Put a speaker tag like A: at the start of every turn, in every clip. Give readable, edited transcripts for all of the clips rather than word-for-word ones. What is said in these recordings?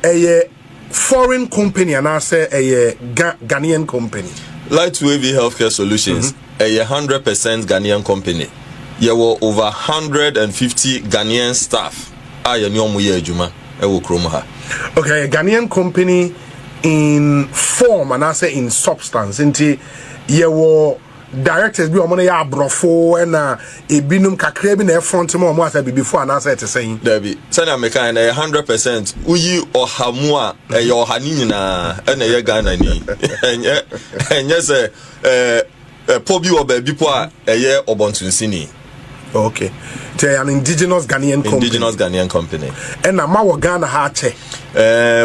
A: a foreign company and I say a Ghanaian company.
B: Light Wavy Healthcare Solutions, a 100% Ghanaian company. There were over 150 Ghanaian staff. Okay, a
A: Ghanaian company in form and I say in substance. Into you were directors be on ya brofo and a binum kakrebi na front mo mo asa before and answer to saying
B: Debbie Sana Meka and 100% uyi or hamua your hanina and a Ghana ni and yes pobi or baby poa a year or bontunsini.
A: Okay, they an indigenous Ghanaian
B: company.
A: And a Mawa Ghana Hache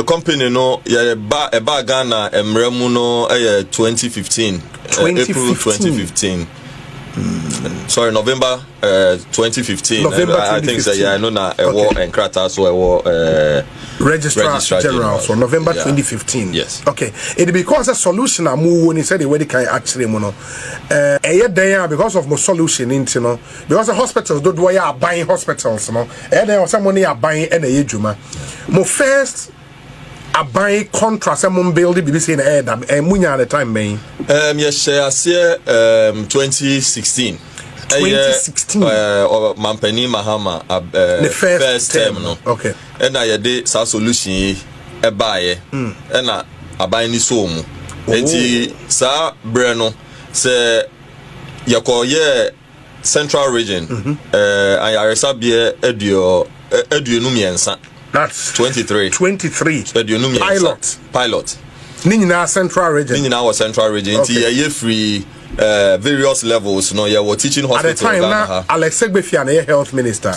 B: company no ya ba Ghana emremuno 2015. April 2015. Sorry, November 2015. I think so. Yeah, I know now. A war and Krata, so a war.
A: Registrar General. So November 2015.
B: Yes.
A: Okay. It because a solution I move when he said the way they can actually mono. A year there because of more solution into no because the hospitals don't do are buying hospitals no. And there was some money are buying and a juma. More first. I buy contracts and build the BBC in the air and munya at the time, man.
B: Yes, I see 2016.
A: 2016.
B: Mampeni Mahama,
A: the first
B: term,
A: okay.
B: And I did some solution a buy, and I buy any somu. And sa Breno say Yakoye Central Region. I resabie edu numiensa.
A: That's
B: 23. Pilot.
A: Nina Central Region.
B: Nina was Central Region. Okay. Free various levels. No, you were teaching hospital. At the time, now
A: Alex Segbefian, health minister.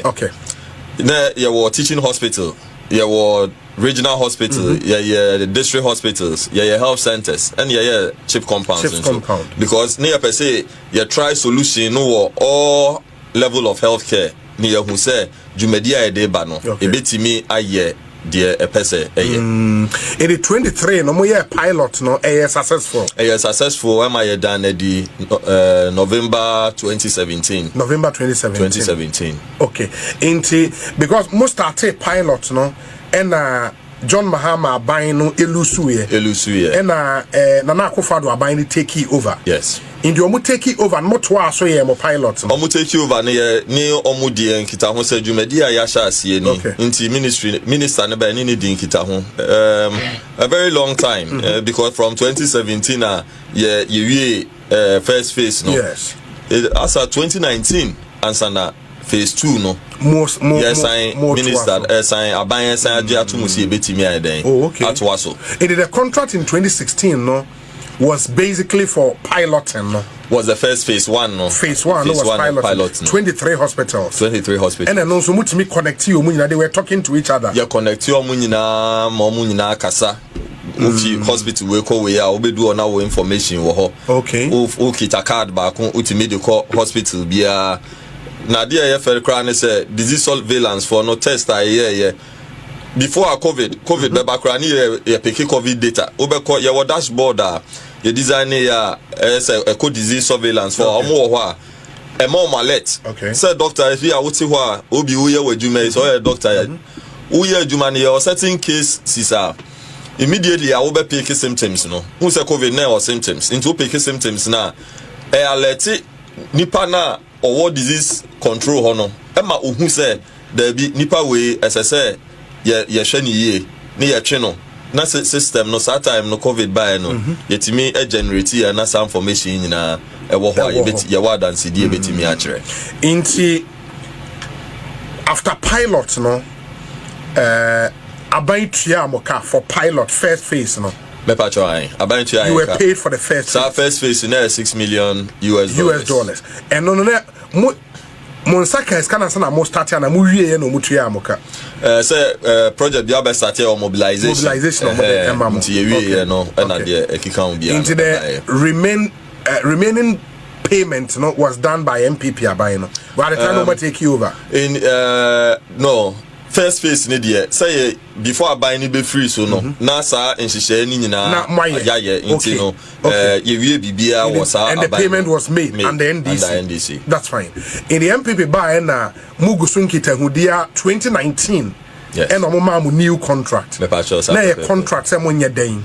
A: Okay.
B: Now you were teaching hospital. You were regional hospital. Yeah, the district hospitals. Yeah, health centers, and yeah, chip compounds. Because near per se, you try solution. No, all level of healthcare. Near who say. Jumedia de bano ebetimi aye de epese eye
A: in the 23 no more pilot no successful
B: am I done the November 2017
A: okay into because most started pilot no and John Mahama buying no elusuye and Nana Akufo-Addo buying take over.
B: Yes.
A: In the omu take over and motwa so ye mo pilot.
B: Omu take over ni omu di enkita ho se dwumadi a ya sha asie ni nti minister ne ba ni di enkita ho a very long time because from 2017 ye first phase no.
A: Yes.
B: As of 2019 ansana phase 2 no.
A: More
B: minister sign aban sign agia to musi ebetimi aden.
A: Oh, okay.
B: Atwaso.
A: It did a contract in 2016 no. Was basically for piloting. No?
B: Was the first phase 1 no?
A: Phase 1 was piloting. 23 hospitals. And then also me connect you they were talking to each other.
B: Yeah, connect you munyina kasa. Ufi hospital we call we are do on our information wo.
A: Okay.
B: Kita card back ultimate the hospital bia na there fer crown say disease surveillance for no test before COVID be background ye pick COVID data obeko ye wo dashboard ye design ya eco disease surveillance for omo ho a more alert.
A: Okay.
B: Say doctor if you wuti ho obi wo ye wadwuma so ye doctor wo ye adwuma ne ye certain case sisa immediately I will be pick symptoms no who say COVID na or symptoms into pick symptoms na alert nipa na or disease control ho no e ma ohun say there be nipa we say ye hwani ye ne ye twe no na system no that time no COVID by no yetimi generate na some information nyina e wo ho ye wa dance die betimi a kire
A: inti after pilot no aban tua amoka for pilot first phase no
B: mepa try aban tua
A: you were paid for the first
B: first phase na $6 million US
A: and no Monsaka is kana sana mo start na mo wie no mutu ya amoka
B: say project bia be start or mobilization
A: of the emam
B: nti ye wie no na de ekika on bia
A: into the remaining payment no was done by MPP abai no by the time we take you over
B: in no first phase ni there say before abai ni be free so no na sa nhihye ni nyina ya nti no ye wie bibia was
A: and the payment was made and the NDC. That's fine. In the MPP buy na mugusun kita hudia 2019
B: Yes.
A: And omo new contract.
B: Me patch us.
A: Na ye contract say monye den.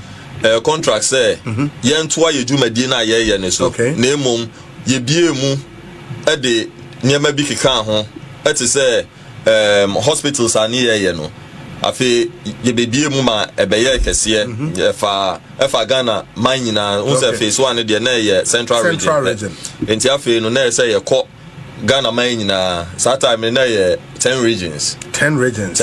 B: Contract say yen toa ye dwumadi na ye ne so. Na emom ye bie mu e de niema bi keka ho. E te say hospitals ani ye no. Afi ye bebie mu ma ebeye kese efa Ghana man nyina unse face one de na ye central region. Enti afi no na say ye ko Ghana man nyina that time na ye 10 regions. 10 regions,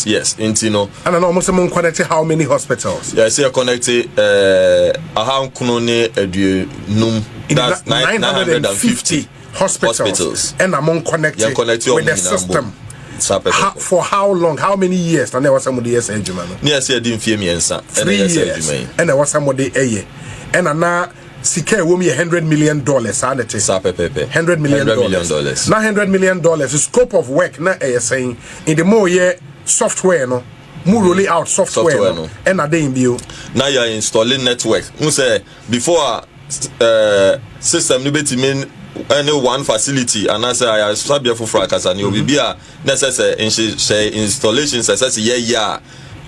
B: yes. Enti no.
A: And almost among connected how many hospitals?
B: Yes, you connected aha kuno ne aduonum. That's 950 hospitals.
A: And among connected with the system. For how long? How many years? And there was somebody years age, man.
B: Yes, I didn't fear me and
A: 3 years. And there was somebody a year. And now Sika will be $100 million. $100 million. Now $100 million. The scope of work. Now saying in the more year software no. More rolling out software no. And a day in view.
B: Now you're installing network. You say before system you bet mean any one facility and I say I sabia for fracas and you will be a necessary installations as yeah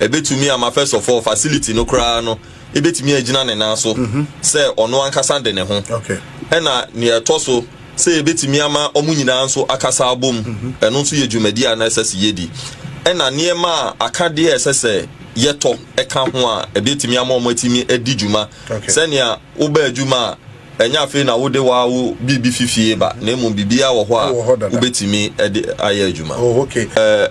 B: a bit to me am first of all facility no cra no e bit me agina na so say ono ankasa de ne ho
A: okay
B: na near toso say e bit me ama omu nyina so akasa abom eno so ye dwumadi a necessary yedi na niema akade esese yeto eka ho a e bit me ama omatimi edi dwuma say nia wo ba dwuma enya fe na wo de wa wo bibi fifie ba na emu bibia wo ho a wo betimi aye adwuma
A: okay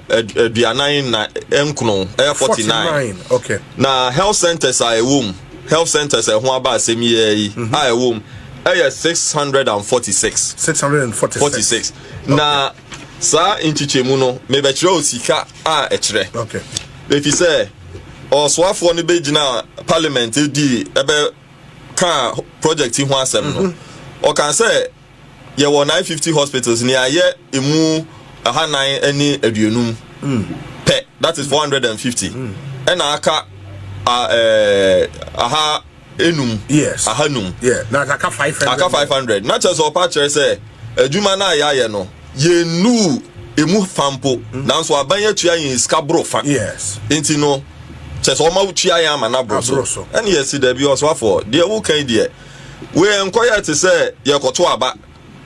B: aduanan na enkono 49
A: okay
B: na health centers are wom health centers ho aba asemi yi a wom 646 na sa inchichemu no me be kire osika a ekire
A: okay
B: if you say oswafo no be gina parliament di ebe ka project ho asem no o kan say ye were 950 hospitals ni aye emu ahanan ani aduonum pe that is 450 and aka aha enum
A: yes
B: ahanum
A: na aka 500
B: na chese o pa chere say adwuma na aye no ye nu emu fampo nanso abanye tua yin skabro fa
A: yes
B: enti no chese o ma utua ya ma na broso and yes there be also for there who can there we enquire to say ye koto aba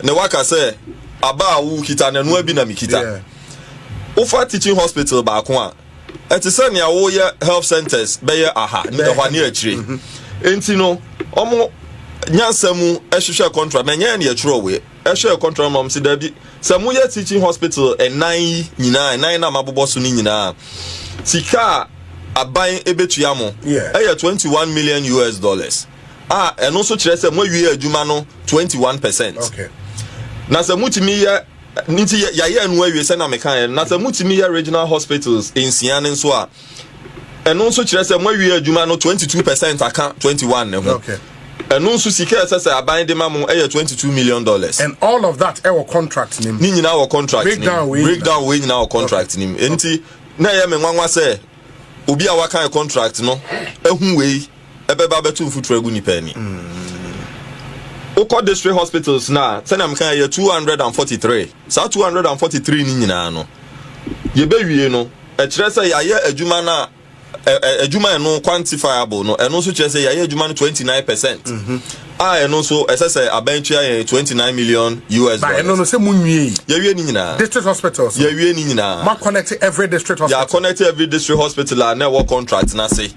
B: ne waka say aba wu kita na no abi na mikita ofa teaching hospital ba ko a eti say ne awo ye health centers be ye aha ni de hwane akire enti no omo nyansamu ehwehwe contract na nya ne akiro we ehwehwe contract mom si da bi samu ye teaching hospital enan nyina enan na mabobo so ni nyina sika aban ebetua mo eya $21 million eno so kire se mo wie adwuma no 21%.
A: Okay.
B: Na se mutimi ya nti ya enu awie se na mekan na se mutimi ya regional hospitals in Sianen so a eno so kire se mo wie adwuma no 22% aka 21 ne ho.
A: Okay.
B: Eno so sika se aban de mamo eya $22 million.
A: And all of that our contract nim.
B: Ni nyina our contract nim. Breakdown we nyina our contract nim. Enti na ya me nwanwa se obi a waka contract no ehun we ebeba betu futu egu ni pani oko district hospitals na say na mkan ye 243 sa 243 ni nyina no ye bewie no e kire say ya ye adwuma na adwuma no quantifiable no eno so kire say ya ye adwuma no 29% eno so say abantua ye $29 million
A: but eno no say munwie
B: ye wie ni nyina
A: district hospitals
B: ye wie ni nyina
A: ma connect every district hospital
B: ya connect every district hospital and network contract na say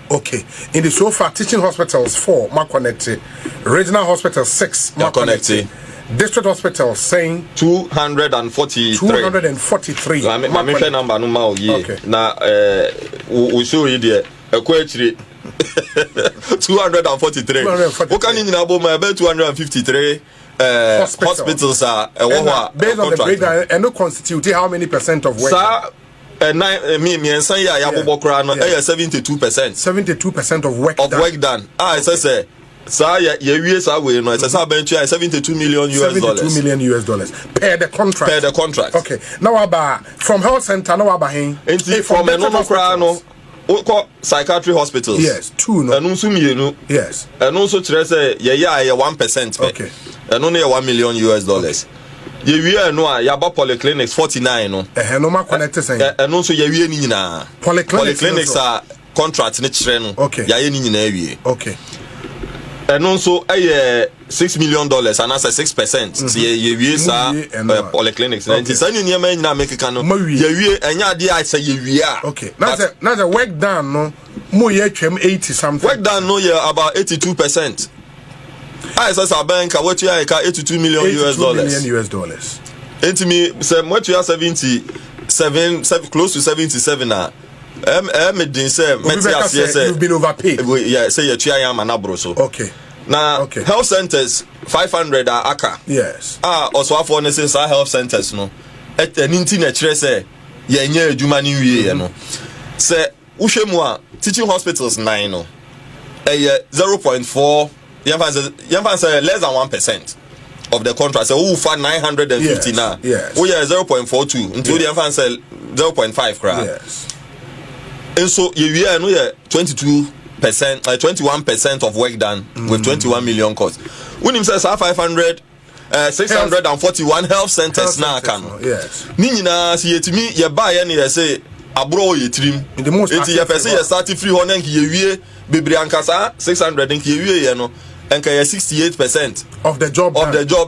A: okay in the so far teaching hospitals 4 ma connect regional hospitals 6 ma connect district hospitals saying 243
B: ma me share number no ma o ye na we show you there ekwachiri 243 what can you about my about 253 hospitals are
A: based on the breakdown and no constitute how many percent of work
B: me san ya bobo kra no 72%
A: of work
B: done say sa ya wie sa we no say bentu $72 million
A: $72 million per the contract okay now about from health center now about him
B: from no kra no psychiatry hospitals
A: yes 2 no
B: enu so mienu
A: yes
B: enu so kire say ye 1%
A: okay
B: enu no $1 million ye wie no a ya ba polyclinics 49 no
A: no ma connect say
B: no so ye wie ni nyina polyclinics a contract ni kire no ya ye ni nyina wie
A: okay
B: no so $6 million and as 6% ye wie sa polyclinics and say ni nyama nyina make kan no ye wie enya ade a say ye wie a
A: okay now the work done no mo ye twem 80 something
B: work done no ye about 82%. I says a bank what you are $82 million
A: US.
B: Into me say what you are 77 close to 77 now. Didn't say
A: you've been overpaid.
B: Yeah, say you try am anabro so.
A: Okay.
B: Now health centers 500 aka.
A: Yes.
B: Also for say health centers no. Et ninti na kire say ye nya adwuma ni wie no. Say uhwemu a teaching hospitals 9 no. 0.4 less than 1% of the contract. So for 950 now.
A: Yes.
B: Oh yeah, 0.42. Until the fan say 0.5 crowd.
A: Yes.
B: And so you no 22%, 21% of work done with 21 million costs. When him says 641 health centers now can.
A: Yes.
B: Nina see to me you buy any say abro ye trim.
A: The most
B: it's your person you start free honor ye wie bebre ankasa 600 nk ye wie no. And 68%
A: of the job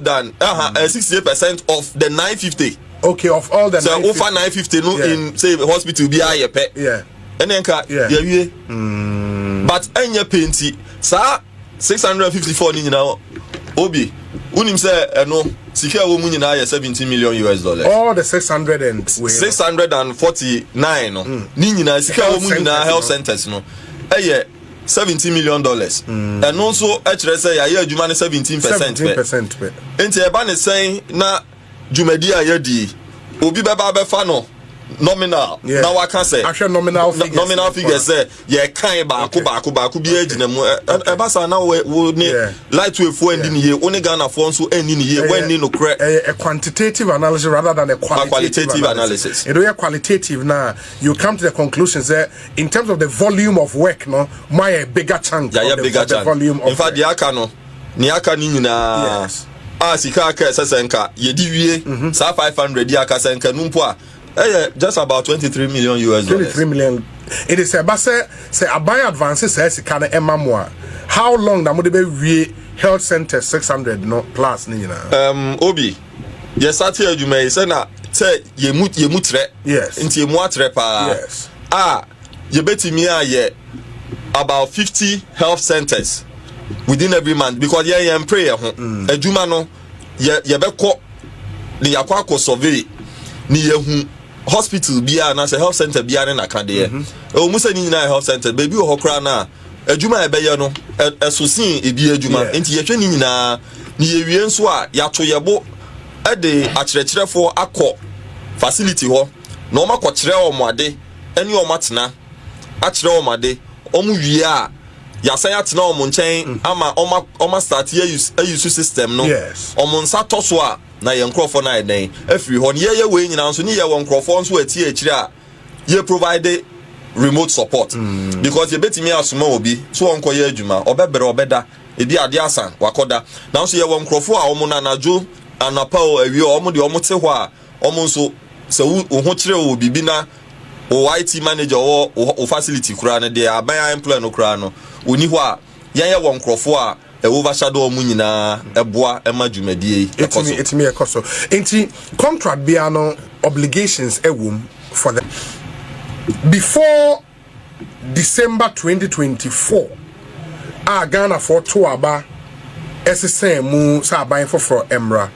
B: done. 68% of the 950.
A: Okay, of all the
B: so over 950 no in say hospital be a pet.
A: Yeah.
B: And then but any painty sa 654 ni na obi unim say no secure wo mu nyina $17 million.
A: All the
B: 649 no. Ni nyina secure wo mu nyina health centers no. $17 million. And also actually say ya adwuma ne 17%. Enti eba ne saying na dwumadi a yedi obi beba be fa no nominal na waka say
A: nominal
B: figures say ye kan ba ko bi agina mu eba sa na wo ni light wave fo endi ni ye oni Ghana fo nso eni ni ye when ni no cre
A: a quantitative analysis rather than a qualitative
B: analysis.
A: It is qualitative now you come to the conclusions that in terms of the volume of work no my a bigger chunk of the volume of
B: in fact the aka no ni aka ni nyina sika aka sesenka ye di wie sa 500 di aka senka numpo a just about $23 million.
A: $23 million. It is about say I buy advances says kind of emamwa. How long that would be health center 600 no plus ni na.
B: Obi. Yes, start here you may say na say ye mutre.
A: Yes.
B: Inti ye muatre pa.
A: Yes.
B: Ye beti mi a about 50 health centers within every month because ye prayer ho. Adwuma no ye be ko ni yakwa survey ni ye hu hospital bia na say health center bia na kade o musa ni na health center baby o hokra na adwuma e be ye no esosin ebi adwuma enti ye hwe ni nyina ni ye wie nso a ya to ye bo e de akyerɛkyerɛfo akɔ facility ho na oma kɔkyerɛ omade eni omatena akyerɛ omade omu wie a ya san atena omo nkyɛn ama oma start use system no omo nsa toso a na ye nkrofo na eden afiri ho ne ye we nyina nso ni ye won nkrofo nso ati akiri a ye provide remote support because ye betimi asoma obi so onko ye adwuma obebere obeda ebi ade asan wakoda na nso ye won nkrofo a omo na najo anapa o awie omo de omo te ho a omo nso se wo ho kire o bibi na o IT manager o facility kura na de aban employee no kura no oni ho a ye won nkrofo a overshadow mu nyina eboa ema dwumadie
A: etimi ekoso enti contract bia no obligations ewom for the before December 2024 Ghana for to aba SSM mu sa aban for emra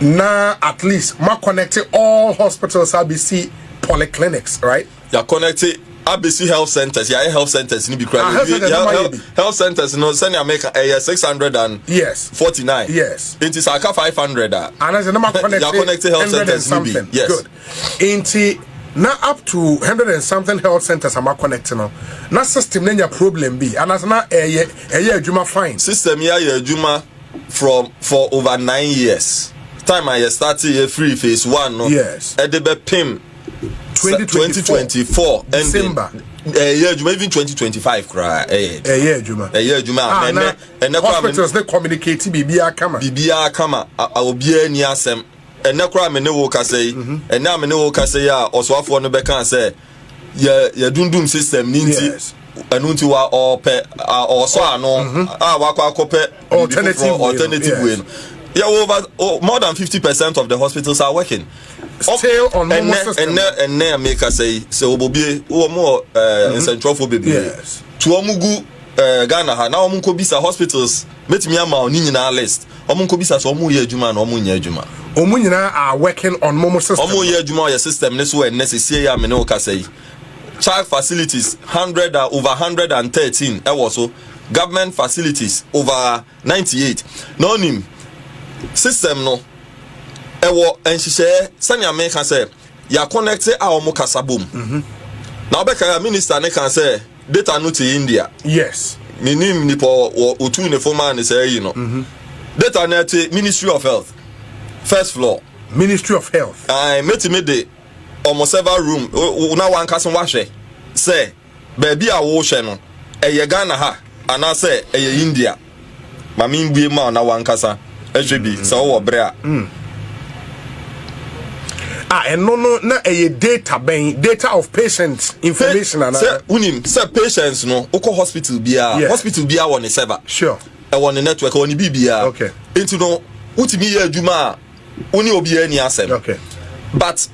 A: na at least ma connect all hospitals ABC polyclinics right
B: ya connect ABC health centers, health centers ni be health centers no send America 649.
A: Yes.
B: It is aka 500.
A: And as a number
B: connected health centers
A: something.
B: Yes.
A: Good. Inti now up to 100 and something health centers am connected now. Na system nenya problem be. And as na juma fine.
B: System ya juma for over 9 years. Time I started free phase 1 no.
A: Yes.
B: Edebe PIM 2024
A: December.
B: Yeah, even 2025 cry.
A: Yeah, Juma.
B: Yeah, Juma. And
A: hospitals they communicate Bibia
B: Kama. I will be any asem. And na cry me no work say. And now me no work say ya oswafo no be kan say ya dundum system ninti. Anunti wa or so ano wakwa alternative way. Yeah, more than 50% of the hospitals are working.
A: Still on normal system.
B: And make us say obobi o more in central for baby.
A: Yes.
B: To omugu Ghana ha na omunko bisa hospitals metimi ama oni nyina list. Omunko bisa so omu ye adwuma na omu nya adwuma.
A: Omu nyina are working on normal system.
B: Omu ye adwuma your system ne so necessary ya me ne o ka say. Child facilities over 113 so government facilities over 98. No nim system no ewo enhihye sani America say ya connect a omo kasabom na obeka minister ne kan say data no to India.
A: Yes,
B: minim nipo otu ne former ne say data na to Ministry of Health first floor
A: Ministry of Health
B: meti de omo server room una wan kason wahwe say baby a wo hwe no eye Ghana ha ana say eye India mami mbue ma na wan kasa HB so wo bre a
A: and no na a data of patients information and
B: say unim say patients no uko hospital bia hospital bia won server
A: sure
B: e won network won bibia
A: okay
B: into no utimi ye adwuma uni obi ani asem
A: okay
B: but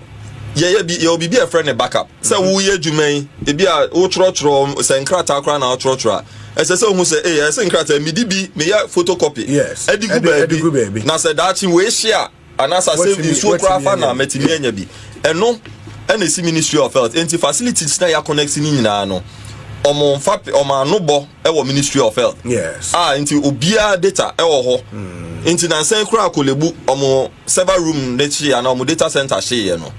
B: ye obi be a friend backup say wo ye adwuma e bia wo trotro say nkrata akra na trotro ese se hu say ese nkrata mi di bi me ya photocopy
A: yes
B: edigu baby na say that we share anasa save so crafa na metimi anya bi eno esi Ministry of Health enti facilities na ya connect ni nyina no omo anobo e wo Ministry of Health
A: yes
B: enti obia data e wo ho enti na nsan kura kolebu omo server room ne chi ana omo data center she ye no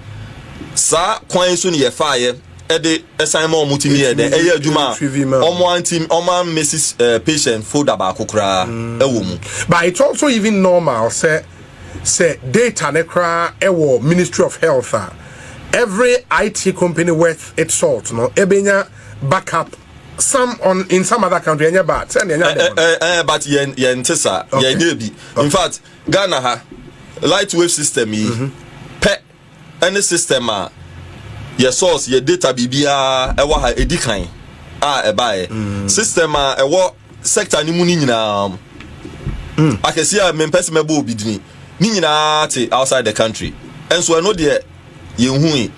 B: sa kwan so ne ye fa ye e de esan ma omo timi ye de e ye adwuma omo antim omo Mrs patient folder ba kokura e wo mu
A: but it's also even normal say data nekra ewo Ministry of Health every IT company worth its salt no ebenya backup in some other country enya bad send enya
B: but yen tesa yen bi in fact Ghana ha light wave system yi pe any system your source your data bibia ewa ha edikan e bae system ewo sector ni mu ni nyina akesia mempese mebo obidini ni nyina te outside the country and so no de yenhui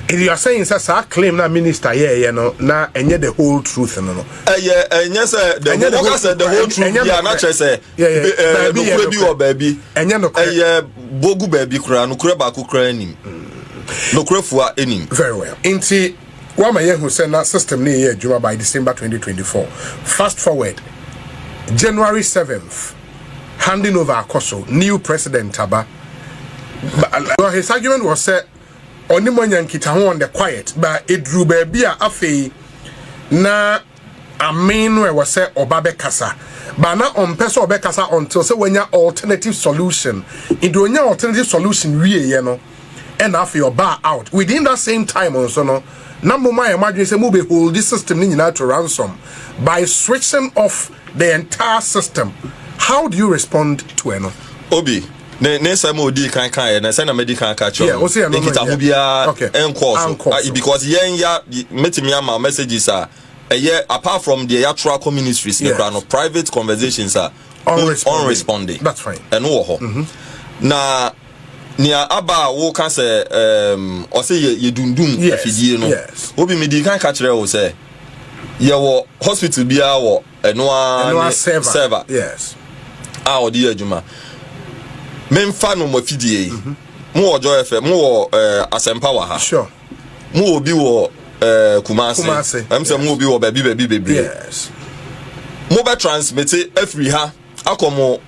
A: if you are saying say claim na minister here no na enye the whole truth no
B: enye say the whole truth ya na che say no bi o baby
A: enye no
B: bogu baby kura no kura ba kura nim no kura fua enim
A: very well inti wa ma ye hu say na system ni ye adwuma by December 2024 fast forward January 7th handing over Akoso, new president Taba. But his argument was said only when Yankita on the quiet, but it drew baby afe na amen was said Obabe Kasa. But now on Peso Obabe Kasa until say when your alternative solution. It do your alternative solution really, you know, and after your bar out. Within that same time also no. Number my imagine say move hold this system in to ransom by switching off the entire system. How do you respond to eno?
B: Obi, ne some odi kan na say na medical catch.
A: Yeah, o say no.
B: Kita ho bia encourse because yen ya metimi ama messages apart from the actual ministries no private conversations are unresponding.
A: That's fine.
B: And wo ho. Na nia aba wo kan say o say ye dundum afidie no. Obi medi kan catch re wo say ye wo hospital bia wo eno server.
A: Yes.
B: Odi adwuma memfa no mafidie mo wo Joy FM mo wo Asempa wa ha
A: sure
B: mo obi wo Kumasi am say mo obi wo baby
A: yes
B: mo be transmit every ha akomo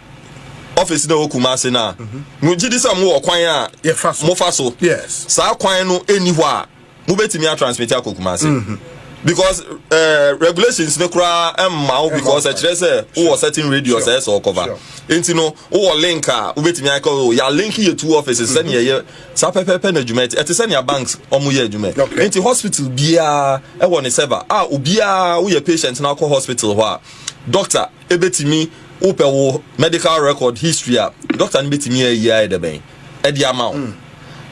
B: office na Kumasi na mo gidi say mo wo kwan a mo fa so
A: yes
B: sa kwan no eni ho a mo betimi a transmit akokumasi because regulations no kra because a say who certain radius as or cover enti no who link ubetimi aka ya link your two offices send ye sa pepe na adwuma eti send your banks omo ye adwuma enti hospital bia e won server obia wo ye patient na call hospital ho doctor ebetimi upe wo medical record history doctor ebetimi ayi de ben e di amount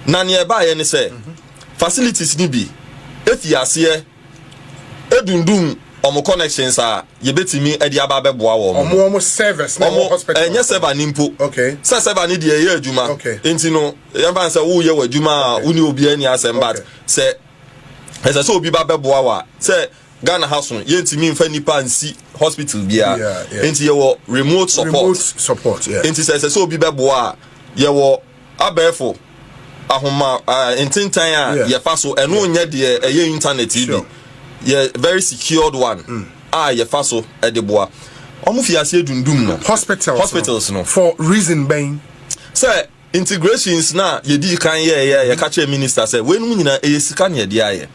B: na ne ba ye ne say facilities ni bi efiase edundum omo connections ye betimi edi aba beboa wo
A: omo service na hospital
B: enye server nimpo
A: okay
B: say server ni de ye adwuma enti no ye ban say wo ye wadwuma uni obi ani asem but say esa so obi ba beboa wa say Ghana house ye ntimi mfa nipa nsi hospital bia enti ye wo remote support enti say so obi beboa ye wo abefo ahoma entintan ye fa so eno nya de eye internet bi yeah, very secured one. Ye faso edeboa. Omu fiase dundum no. Hospitals no.
A: For reason being,
B: say integrations na ye di kan ye catch minister say when mu nyina e sika na ye dia ye.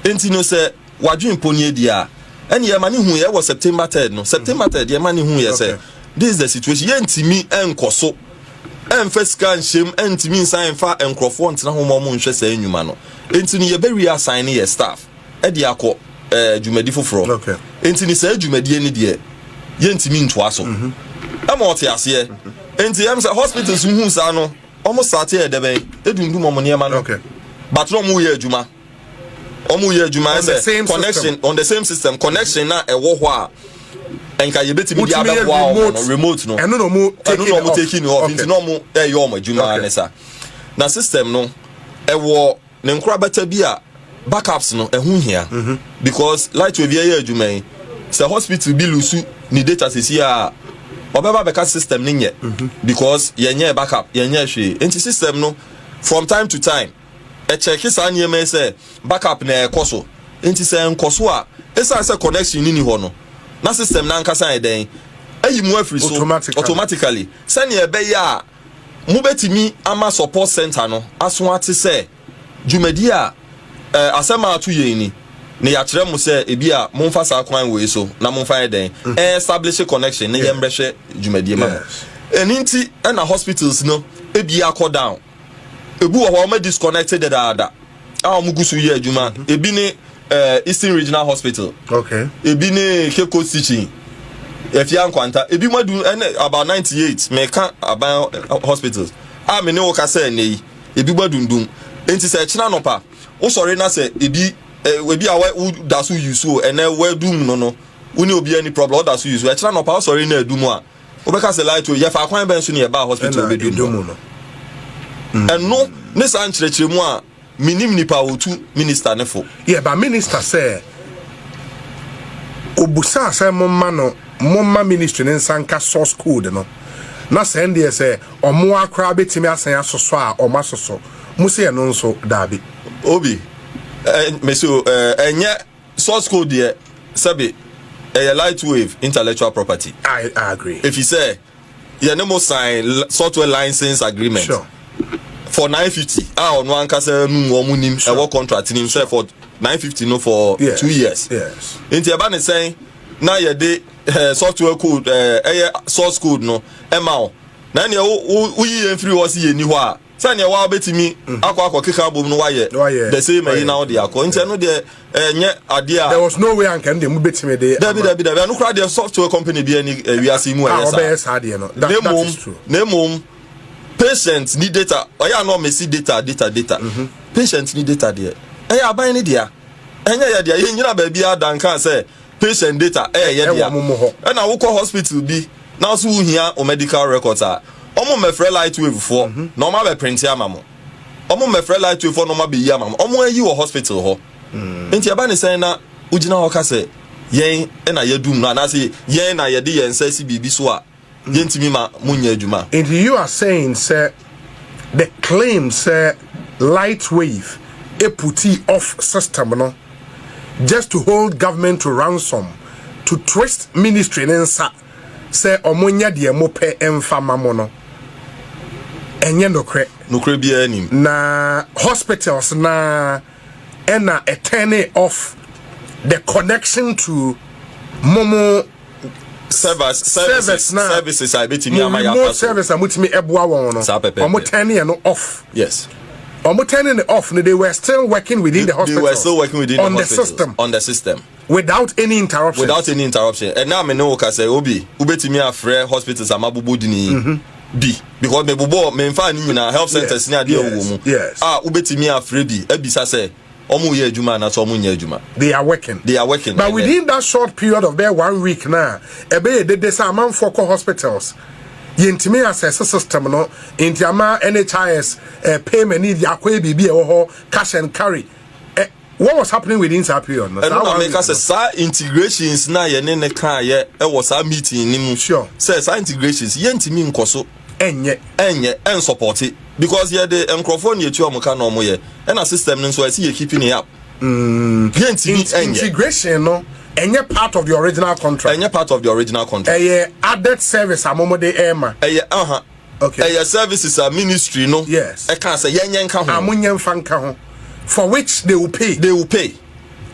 B: Enti no say wadwen poni dia. Ene ye mani hu ye was September 3rd no. September 3rd ye mani hu ye say this is the situation. Ye ntimi enkoso. Emfa sika nshem entimi nsan fa enkrofo ntena ho mo nhwe say enwuma no. Enti no ye be reassign ye staff. Edi akọ dwumadi foforo enti ni say dwumadi ani de ye ntimi ntoa so ama ote ase enti am say hospitals hu sa no omo start e de ben edundum omo ne ma no but no mu ye adwuma omo ye adwuma say connection on the same system connection na e wo ho a enka ye betimi dia be wo remote no
A: eno no mu
B: taking off enti no mu e yo omo adwuma ne sa na system no e wo ne nkura beta bi a backups no ehun here because light we here adwuma say hospital bi lusu ni data sisi a obeba beka system ni nye because yenye backup yenye hwe enti system no from time to time e check sa nyema say backup na ekoso enti say nkoso a esa say connection ni ho no na system na nkasa eden ayi mu afri so automatically send e be ya mu betimi ama support center no aso ate say dwumadi a asema atu yeni ne ya kire mu se ebi a momfa sa kwan we so na momfa eden establish a connection ne yembrehwe dwumadie ma eninti na hospitals no ebi akọ down ebu wo ma disconnected da mugusu ye adwuma ebi ne Eastern Regional Hospital ebi ne Cape Coast Teaching efia nkwanta ebi madu about 98 me ka about hospitals me ne wo ka say nei ebi badundum enti se kina no pa o sorry na say ebi a da so use o ene we dum no uni obi any problem da so use e kina no pa o sorry na edum a o be ka say light o ye fa kwan ben so ne ba hospital be dum no no ne san chirechire mu a minim nipa otu minister ne fo
A: but minister say obusa say momma ministry ne sanka source code no na say ndie say omo akra betimi asan asoso a omo asoso mu say no nso dabi
B: obi meso enye source code there sabi light wave intellectual property.
A: I agree.
B: If you say you no sign software license agreement for 950 on one kase nu omu nim e work contract nim say for 950 no for 2 years.
A: Yes.
B: Inti eba ne saying na ye de software code source code no ema na ne uyi en free was ye ni ho a sanya wa betimi akwa keka bom no waye the same now dey akọ nti no dey nye ade a
A: there was no way an can dey mu betimi dey
B: dabi no kra dey software company bi ani wiase mu
A: ayesa that is true
B: nemom patient need data oya no me see data patient need data there aban ni dia enya ya dia ye nyina ba bia danka say patient data ye dia na wo ko hospital bi na so hia o medical records a omo mefre light wave for no ma be print ya mamo omo mefre light wave for no ma be ya mamo omo ayi wo hospital ho enti aba ne sen na ugina ho ka se yen na yadum no na se yen na yede yen sa si bibi so a yentimi ma munya adwuma.
A: And you are saying sir the claim say light wave a putti off system no just to hold government to ransom to twist ministry nensa say omonya de mo pe emfa mamo no enye nokre
B: bia anim
A: na hospitals na ena a turn off the connection to Momo
B: services I bet me
A: remote service and with me ebwa won no omo turning no off.
B: Yes,
A: omo turning it off. They were still working within the hospital.
B: They were still working within
A: on
B: the
A: system.
B: On the system.
A: Without any interruption.
B: And now me know ka say obi ubetimi afre hospitals amabubu dini bi because me bubo me mfa ni na health centers ni ade owo mu. Ubetimi afre bi ebisa say omu ye adwuma na so omu nya adwuma. They are working.
A: But within that short period of there 1 week now, ebe de say man for hospitals. Yentimi access system no into ama NHIS payment need yakwe bibi e ho cash and carry. What was happening within that period?
B: No, I make us say integrations na ye ne kan ye e was a meeting ni mu.
A: Sure.
B: Say integrations yentimi nkoso enye support it because ye the microphone ye tu omuka no mo ye and a system no so I see you keeping it up.
A: Integration no enye part of the original contract. Added service amomode ema.
B: Okay. Services are ministry no.
A: Yes.
B: I can't say yenyen ka ho.
A: Amunyen fanka ho. For which they will pay.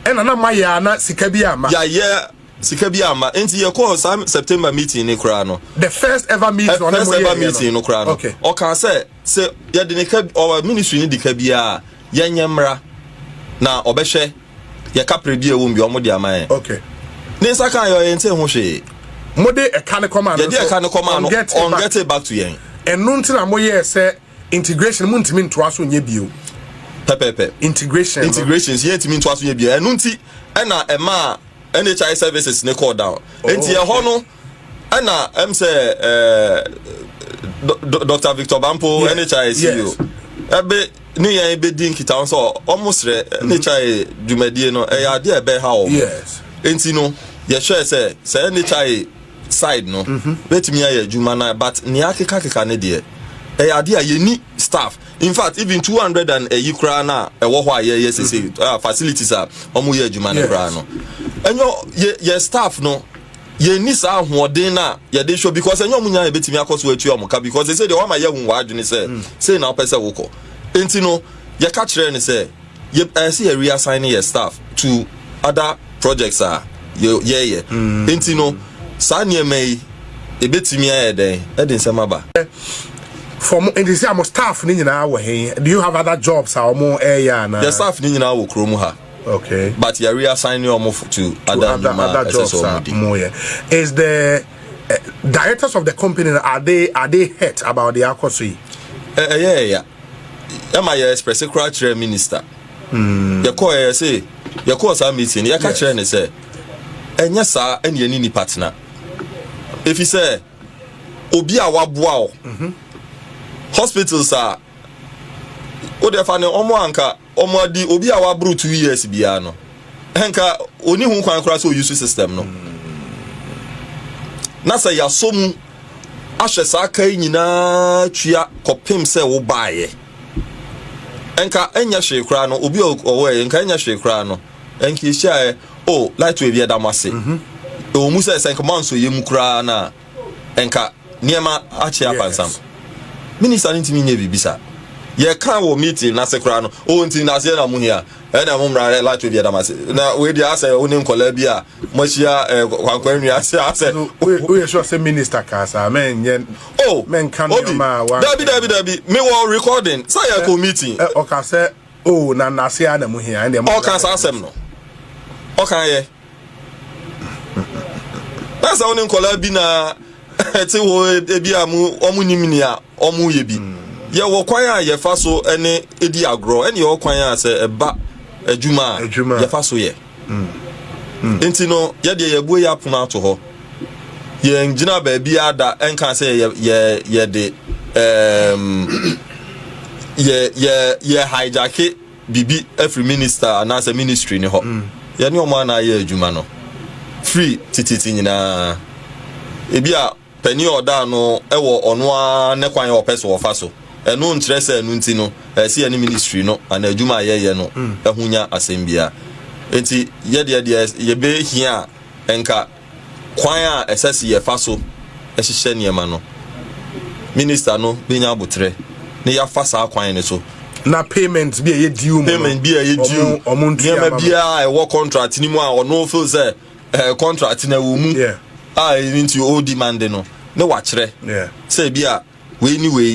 A: And another ya na sikabiama.
B: Yeah. Sikabiama. Enti ye call some September meeting in Krano.
A: The first ever meeting
B: in Krano.
A: Okay.
B: Or can say ya the our ministry need the kabia yanyamra na obeshe ya kapre dia wumbi omo dia man.
A: Okay.
B: Nensa kan yo ente ho hwe.
A: Mode e kan command.
B: Ya dia kan command on get it back to yen.
A: And nunti na moye say integration muntimi nto aso nye bio. Integrations
B: yet mean to us we be enunti na ema NHI services ne call down enti e ho no na say Dr. Victor Bampo NHI CEO ebe ni yan be din kita so almost NHI dwumadie no e ya de be ha o enti no ye share say NHI side no betimi ya adwuma na but ni akeka ne de e ya de ye ni staff. In fact, even 200 and a Ukraine na wo ho aye yes say facilities are omo ye adwuma ne kra no. Enyo ye staff no ye ni sa ahoden na ye dey show because enyo munya e betimi akoso atu omoka because they say the one ma ye hu wa adwene say na opese woko. Enti no ye ka kire ne say ye say ye reassign your staff to other projects are ye. Enti no sa ne mai e betimi aye den e den semaba.
A: For and you say I'm staff ni nyina wo he. Do you have other jobs or more area na?
B: The staff ni nyina wo krom ha.
A: Okay.
B: But you reassign you to other jobs
A: more. Is the directors of the company are they hurt about the akosi?
B: Yeah. Am I express criteria minister? You call say you call some meeting you catch and say enya sa enya ni partner. If you say obi a waboa hospitals are ode fa ne omo anka omo di obi a wa bru 2 years bia no enka oni hu kwan kra so use system no na say ya somu ahwe sa kai nyina twia kopem se wo baaye enka enya hwe kra no obi owe enka enya hwe kra no enka hia light we bia damase o mu se enka man so yemu kra na enka niema achi apansam minister ntimi nye bibisa ye kan wo meeting na sekra no nti na se na mu hia e na mu mra light we bia damase na we dia ase onim kola bia mo hia kwankwanwi ase
A: we sure say minister ka sa men yen men kan ma wa
B: dabi me wo recording say ya ko meeting
A: o ka say na se na mu hia and
B: o ka sa asem no o kan ye na sa onim kola bi na eti wo ebi amu omunimini a omu ye bi ye wo kwan a ye fa so ene edi agro ene ye wo kwan a se eba adwuma ye fa so ye enti no ye de ye buo ya puna to ho ye ngina ba bi ada enka se ye de ye hijack bibi every minister na se ministry ni ho ye ne o ma na ye adwuma no free tititi nyina ebi a pani oda no ewo ono a ne kwan o pese wo fa so eno ntrese enu nti no si ani ministry no ana adwuma ye no ehunya asembia enti ye be hia enka kwan a esese ye fa so ehihye niema no minister no benya abotre ne ya fa sa kwan ne so
A: na payment be a due
B: payment be a due niam bia e wo contract ni mu a ono feel say contract na wo mu into old demand no na wa kire say bia we anyway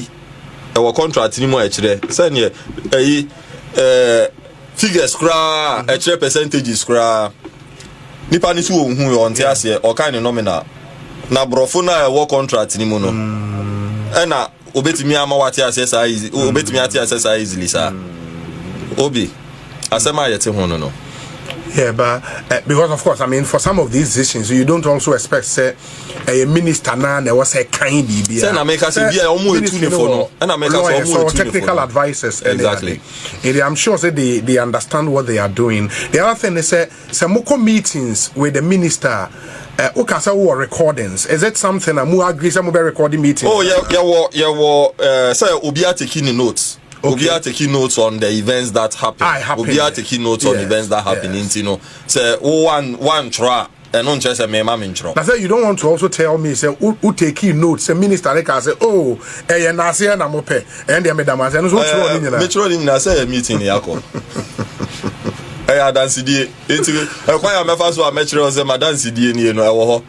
B: e wo contract ni mu a kire say ne figures kra a kire percentages kra nipa ni so hu yo nte ase o kan nominal na brofo na wo contract ni mu no na obetimi ama wati ase sa easy obetimi ati ase sa easily sa obi asema yete ho no.
A: Yeah, but because of course, I mean, for some of these decisions, you don't also expect say a minister na there was a kind BB.
B: Say na make us be almost too for no. And I make us almost
A: technical advisors.
B: Exactly.
A: I'm sure say they understand what they are doing. The other thing is say some moko meetings with the minister. Ukasa or recordings. Is it something I'm more agree some recording meetings?
B: Oh yeah. Say Obia taking notes. Obia taking notes on the events that happen. Obia taking notes on events that happen. You know, say one try and on just a me intro.
A: That's why you don't want to also tell me say who taking notes. Say minister like I say oh na say na mo pe and the madam say no so true ni na.
B: Me true ni na say meeting yako. I dance die enti e kwa ya mefa so a metro say ma dance die ni no e wo ho